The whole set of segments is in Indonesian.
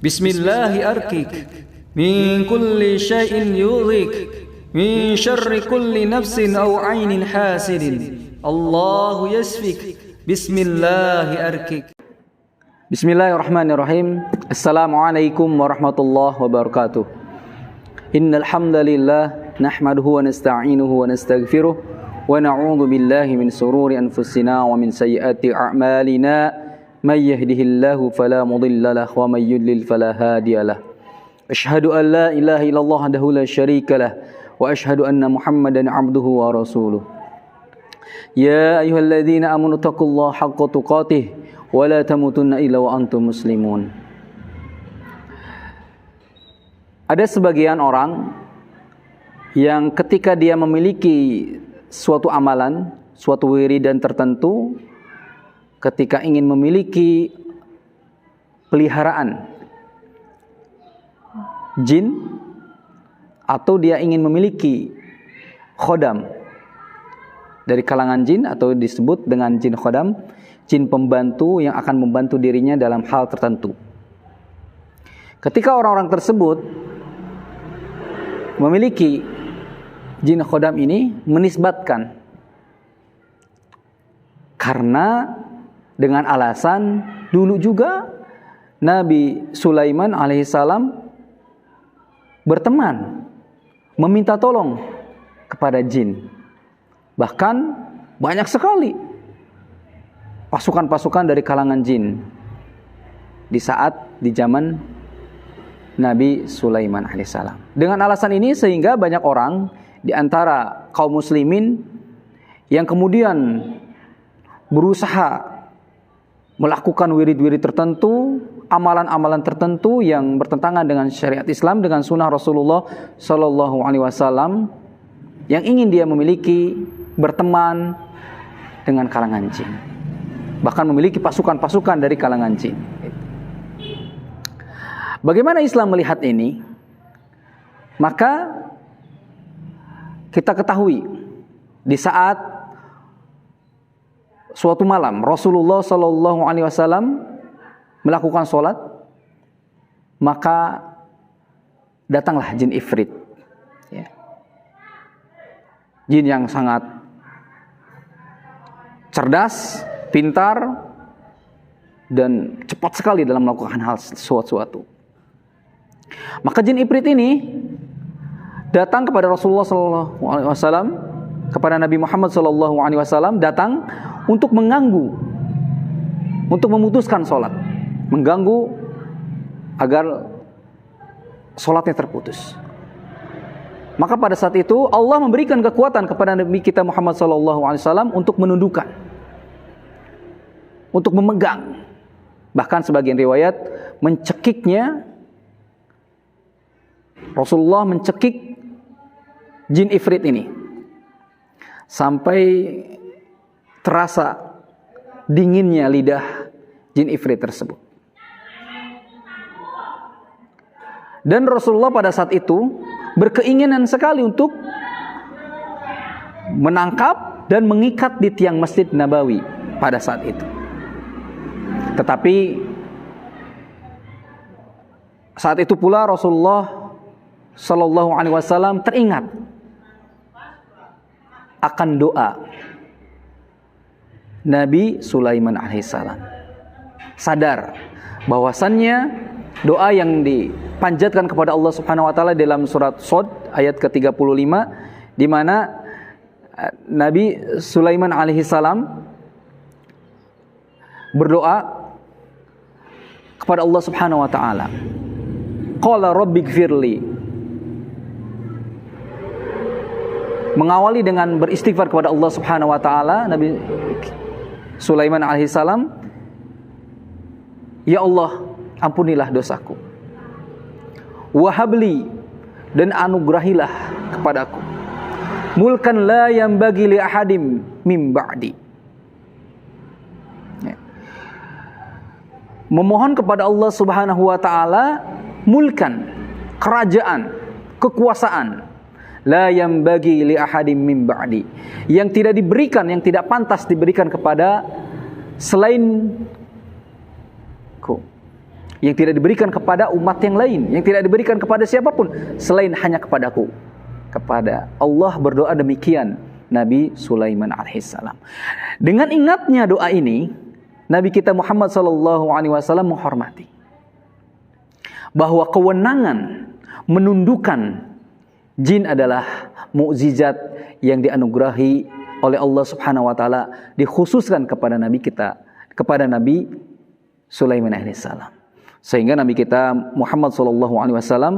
Bismillahi arkik min kulli syai'in yudhik min syarri kulli nafsin aw ainin hasidin. Allahu yasfik. Bismillahi arkik. Bismillahirrahmanirrahim. Assalamualaikum warahmatullahi wabarakatuh. Innal hamdalillah nahmaduhu wa nasta'inuhu wa nastaghfiruh wa na'udzu billahi min shururi anfusina wa min sayyiati a'malina. May yahdihillahu fala mudilla lahu wa may yudlil fala hadiya lahu. Asyhadu an la ilaha illallah wahdahu la syarika lahu wa asyhadu anna Muhammadan 'abduhu wa rasuluh. Ya ayyuhalladzina amanu taqullaha haqqa tuqatih wa la tamutunna illa wa antum muslimun. Ada sebagian orang yang ketika dia memiliki suatu amalan, suatu wiridan tertentu, ketika ingin memiliki peliharaan jin atau dia ingin memiliki khodam dari kalangan jin atau disebut dengan jin khodam, jin pembantu yang akan membantu dirinya dalam hal tertentu. Ketika orang-orang tersebut memiliki jin khodam ini, menisbatkan karena dengan alasan dulu juga Nabi Sulaiman alaihissalam berteman, meminta tolong kepada jin. Bahkan banyak sekali pasukan-pasukan dari kalangan jin di zaman Nabi Sulaiman alaihissalam. Dengan alasan ini sehingga banyak orang di antara kaum muslimin yang kemudian berusaha melakukan wirid-wirid tertentu, amalan-amalan tertentu yang bertentangan dengan syariat Islam, dengan sunnah Rasulullah Sallallahu Alaihi Wasallam, yang ingin dia memiliki, berteman dengan kalangan jin, bahkan memiliki pasukan-pasukan dari kalangan jin. Bagaimana Islam melihat ini? Maka kita ketahui di saat suatu malam Rasulullah Sallallahu Alaihi Wasallam melakukan sholat, maka datanglah jin ifrit, ya. Jin yang sangat cerdas, pintar, dan cepat sekali dalam melakukan hal sesuatu. Maka jin ifrit ini datang kepada Rasulullah Sallallahu Alaihi Wasallam, kepada Nabi Muhammad Sallallahu Alaihi Wasallam, datang untuk mengganggu, untuk memutuskan sholat, mengganggu agar sholatnya terputus. Maka pada saat itu Allah memberikan kekuatan kepada Nabi kita Muhammad SAW untuk menundukkan, untuk memegang, bahkan sebagian riwayat mencekiknya. Rasulullah mencekik jin ifrit ini sampai terasa dinginnya lidah jin ifrit tersebut. Dan Rasulullah pada saat itu berkeinginan sekali untuk menangkap dan mengikat di tiang Masjid Nabawi pada saat itu. Tetapi saat itu pula Rasulullah Sallallahu Alaihi Wasallam teringat akan doa Nabi Sulaiman alaihissalam. Sadar bahwasannya doa yang dipanjatkan kepada Allah Subhanahu wa taala dalam surat Shad ayat ke-35, di mana Nabi Sulaiman alaihissalam berdoa kepada Allah Subhanahu wa taala. Qala rabbighfirli. Mengawali dengan beristighfar kepada Allah Subhanahu wa taala, Nabi Sulaiman alaihissalam, ya Allah, ampunilah dosaku. Wahabli, dan anugerahilah kepadaku mulkan la yanbaghi li ahadim min ba'di. Memohon kepada Allah Subhanahu wa taala mulkan, kerajaan, kekuasaan, la yanbaghi li ahadim min ba'di, yang tidak diberikan, yang tidak pantas diberikan kepada selainku. yang tidak diberikan kepada umat yang lain, yang tidak diberikan kepada siapapun selain hanya kepadaku. Kepada Allah berdoa demikian Nabi Sulaiman alaihissalam. Dengan ingatnya doa ini, Nabi kita Muhammad sallallahu alaihi wasallam menghormati bahwa kewenangan menundukkan jin adalah mukjizat yang dianugerahi oleh Allah Subhanahu wa taala, dikhususkan kepada Nabi kita, kepada Nabi Sulaiman alaihissalam. Sehingga Nabi kita Muhammad sallallahu alaihi wasallam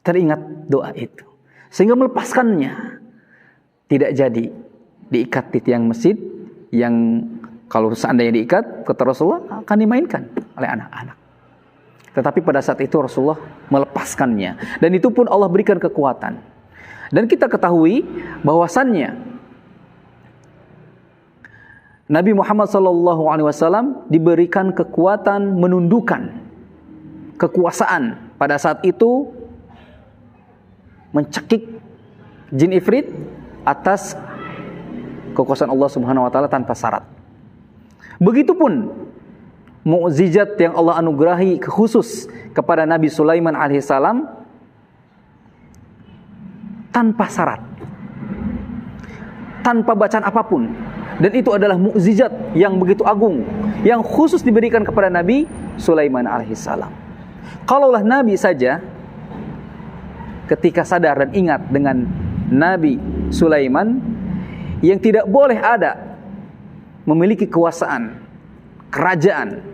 teringat doa itu, sehingga melepaskannya. Tidak jadi diikat di tiang masjid yang kalau seandainya diikat, kata Rasulullah, akan dimainkan oleh anak-anak. Tetapi pada saat itu Rasulullah melepaskannya, dan itu pun Allah berikan kekuatan. Dan kita ketahui bahwasannya Nabi Muhammad SAW diberikan kekuatan menundukkan kekuasaan pada saat itu, mencekik jin ifrit atas kekuasaan Allah Subhanahu wa taala tanpa syarat. Begitupun mukjizat yang Allah anugerahi khusus kepada Nabi Sulaiman alaihissalam tanpa syarat, tanpa bacaan apapun, dan itu adalah mukjizat yang begitu agung yang khusus diberikan kepada Nabi Sulaiman alaihissalam. Kalaulah Nabi saja ketika sadar dan ingat dengan Nabi Sulaiman yang tidak boleh ada memiliki kekuasaan kerajaan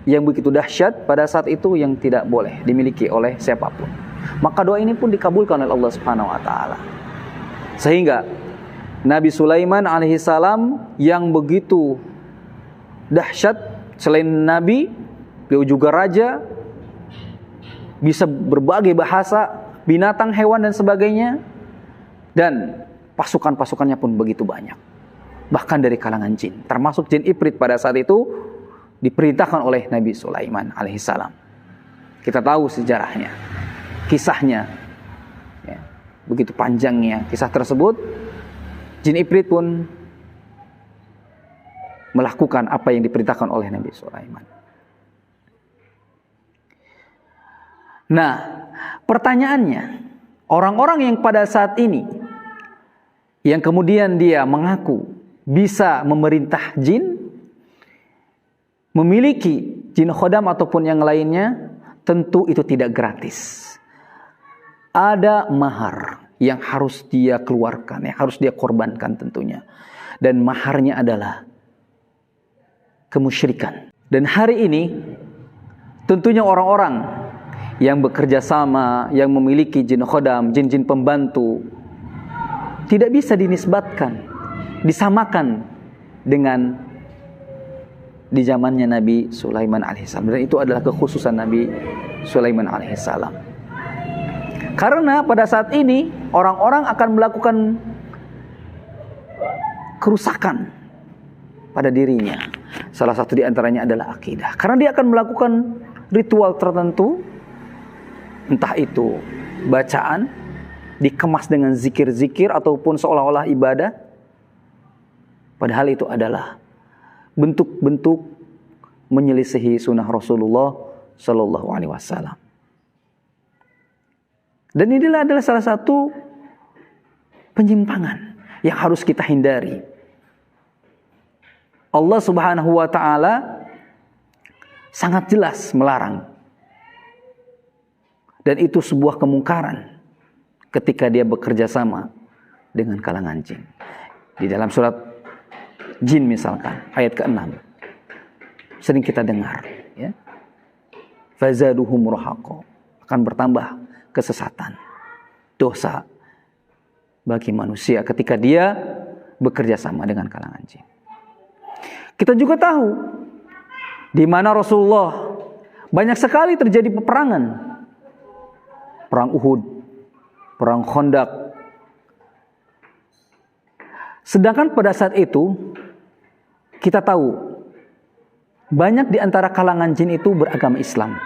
yang begitu dahsyat pada saat itu, yang tidak boleh dimiliki oleh siapapun, maka doa ini pun dikabulkan oleh Allah Subhanahu wa taala. Sehingga Nabi Sulaiman alaihissalam yang begitu dahsyat, selain nabi, beliau juga raja, bisa berbagai bahasa, binatang, hewan dan sebagainya, dan pasukan-pasukannya pun begitu banyak, bahkan dari kalangan jin, termasuk jin ifrit pada saat itu diperintahkan oleh Nabi Sulaiman alaihissalam. Kita tahu sejarahnya, kisahnya, ya, begitu panjangnya kisah tersebut. Jin ifrit pun melakukan apa yang diperintahkan oleh Nabi Sulaiman. Nah, pertanyaannya, orang-orang yang pada saat ini yang kemudian dia mengaku bisa memerintah jin, memiliki jin khodam ataupun yang lainnya, tentu itu tidak gratis. Ada mahar yang harus dia keluarkan, yang harus dia korbankan tentunya. Dan maharnya adalah kemusyrikan. Dan hari ini tentunya orang-orang yang bekerja sama, yang memiliki jin khodam, jin-jin pembantu, tidak bisa dinisbatkan, disamakan dengan di zamannya Nabi Sulaiman alaihissalam. Dan itu adalah kekhususan Nabi Sulaiman alaihissalam. Karena pada saat ini orang-orang akan melakukan kerusakan pada dirinya. Salah satu di antaranya adalah akidah. Karena dia akan melakukan ritual tertentu, entah itu bacaan dikemas dengan zikir-zikir ataupun seolah-olah ibadah, padahal itu adalah bentuk-bentuk menyelisihi sunnah Rasulullah Sallallahu Alaihi Wasallam. Dan inilah adalah salah satu penyimpangan yang harus kita hindari. Allah Subhanahu Wa Taala sangat jelas melarang, dan itu sebuah kemungkaran ketika dia bekerja sama dengan kalangan jin. Di dalam surat Jin misalkan, ayat ke-6, sering kita dengar, ya, fazaduhum rahaqa, akan bertambah kesesatan, dosa bagi manusia ketika dia bekerja sama dengan kalangan jin. Kita juga tahu di mana Rasulullah banyak sekali terjadi peperangan, perang Uhud, perang Khandaq. Sedangkan pada saat itu kita tahu banyak di antara kalangan jin itu beragama Islam.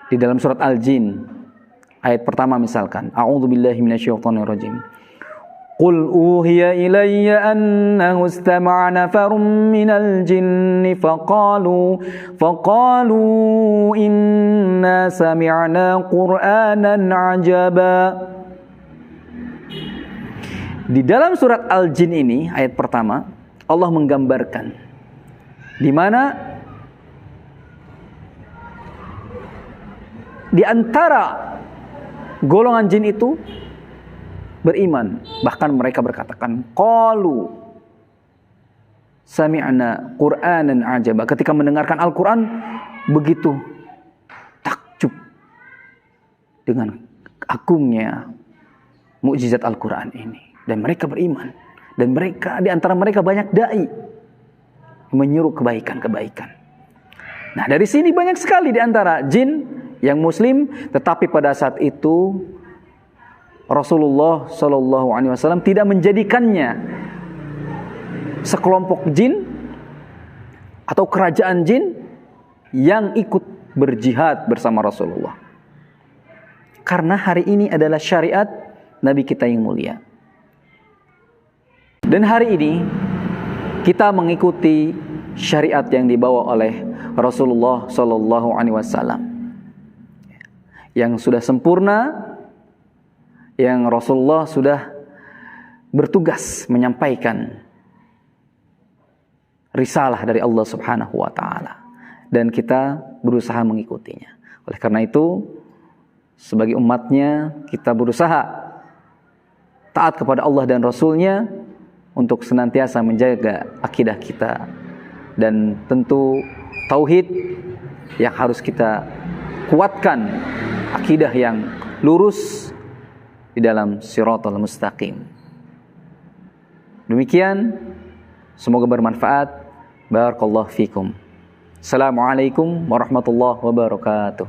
Di dalam surat Al-Jin ayat pertama misalkan, a'udzubillahi minasyaitonirrajim, Qul uhiya ilayya annahu istama'a nafarun minal jinni faqalu inna sami'na qur'anan ajaba. Di dalam surat Al-Jin ini, ayat pertama, Allah menggambarkan di mana di antara golongan jin itu beriman, bahkan mereka berkatakan qalu sami'na qur'anan ajaba. Ketika mendengarkan Al-Qur'an begitu takjub dengan agungnya mukjizat Al-Qur'an ini, dan mereka beriman, dan mereka di antara mereka banyak dai menyuruh kebaikan-kebaikan. Nah, dari sini banyak sekali di antara jin yang muslim, tetapi pada saat itu Rasulullah Shallallahu Alaihi Wasallam tidak menjadikannya sekelompok jin atau kerajaan jin yang ikut berjihad bersama Rasulullah, karena hari ini adalah syariat Nabi kita yang mulia. Dan hari ini kita mengikuti syariat yang dibawa oleh Rasulullah Shallallahu Alaihi Wasallam yang sudah sempurna, yang Rasulullah sudah bertugas menyampaikan risalah dari Allah Subhanahu wa taala, dan kita berusaha mengikutinya. Oleh karena itu, sebagai umatnya, kita berusaha taat kepada Allah dan Rasulnya untuk senantiasa menjaga akidah kita, dan tentu tauhid yang harus kita kuatkan, akidah yang lurus di dalam Shiratal Mustaqim. Demikian, semoga bermanfaat. Barakallahu fikum. Assalamualaikum warahmatullahi wabarakatuh.